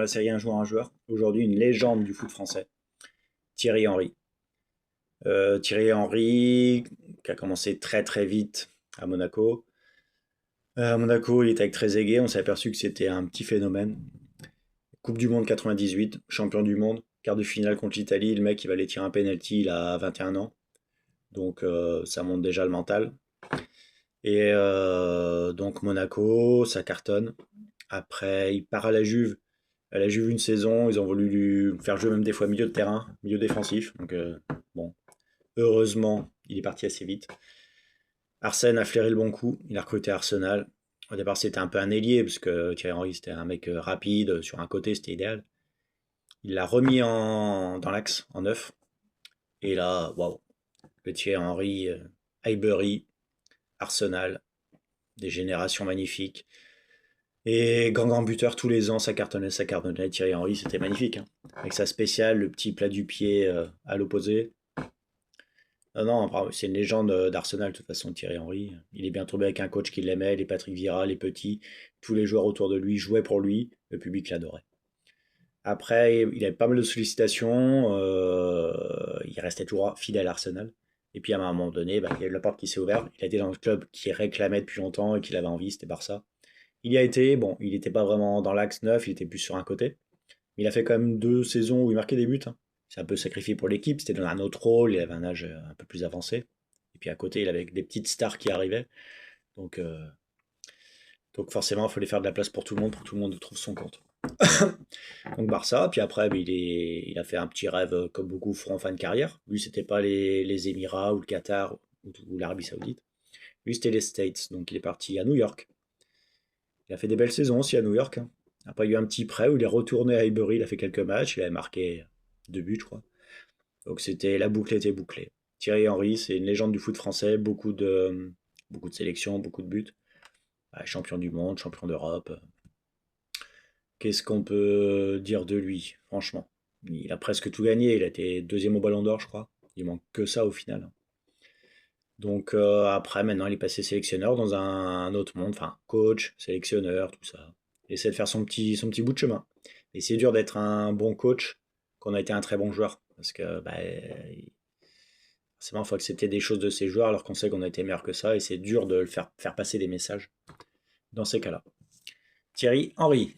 la série Un joueur, un joueur. Aujourd'hui, une légende du foot français, Thierry Henry. Thierry Henry, qui a commencé très très vite à Monaco. À Monaco, il était avec Trezeguet. On s'est aperçu que c'était un petit phénomène. Coupe du Monde 98, champion du monde, quart de finale contre l'Italie. Le mec, il va aller tirer un penalty, il a 21 ans. Donc ça monte déjà le mental. Et donc Monaco, ça cartonne. Après, il part à la Juve. À la Juve une saison, ils ont voulu lui faire jouer même des fois milieu de terrain, milieu défensif. Donc bon, heureusement, il est parti assez vite. Arsène a flairé le bon coup, il a recruté Arsenal. Au départ, c'était un peu un ailier, parce que Thierry Henry, c'était un mec rapide, sur un côté, c'était idéal. Il l'a remis dans l'axe, en neuf. Et là, waouh, le Thierry Henry, Highbury, Arsenal, des générations magnifiques. Et grand buteur tous les ans, ça cartonnait, ça cartonnait. Thierry Henry, c'était magnifique, hein. Avec sa spéciale, le petit plat du pied à l'opposé. Non, non, bravo, c'est une légende d'Arsenal, de toute façon, Thierry Henry. Il est bien tombé avec un coach qui l'aimait, les Patrick Vieira, les petits. Tous les joueurs autour de lui jouaient pour lui, le public l'adorait. Après, il avait pas mal de sollicitations, il restait toujours fidèle à Arsenal. Et puis à un moment donné, bah, il y a eu la porte qui s'est ouverte. Il a été dans le club qui réclamait depuis longtemps et qu'il avait envie, c'était Barça. Il y a été, bon, il n'était pas vraiment dans l'axe neuf, il était plus sur un côté. Mais il a fait quand même 2 saisons où il marquait des buts, hein. Il s'est un peu sacrifié pour l'équipe, c'était dans un autre rôle, il avait un âge un peu plus avancé. Et puis à côté, il avait des petites stars qui arrivaient. Donc, euh, donc forcément, il fallait faire de la place pour que tout le monde trouve son compte. Donc Barça, puis après, bah, il a fait un petit rêve comme beaucoup feront en fin de carrière. Lui, c'était pas les Émirats ou le Qatar ou l'Arabie Saoudite. Lui, c'était les States. Donc il est parti à New York. Il a fait des belles saisons aussi à New York, hein. Après, il y a eu un petit prêt où il est retourné à Highbury, il a fait quelques matchs, il avait marqué 2 buts, je crois. Donc la boucle était bouclée. Thierry Henry, c'est une légende du foot français, beaucoup de sélections, beaucoup de buts. Ouais, champion du monde, champion d'Europe. Qu'est-ce qu'on peut dire de lui, franchement? Il a presque tout gagné, il a été deuxième au Ballon d'Or, je crois. Il manque que ça au final. Donc après, maintenant, il est passé sélectionneur dans un autre monde, enfin coach, sélectionneur, tout ça. Il essaie de faire son petit bout de chemin. Et c'est dur d'être un bon coach quand on a été un très bon joueur. Parce que bah, forcément, il faut accepter des choses de ses joueurs alors qu'on sait qu'on a été meilleur que ça. Et c'est dur de le faire passer des messages dans ces cas-là. Thierry Henry.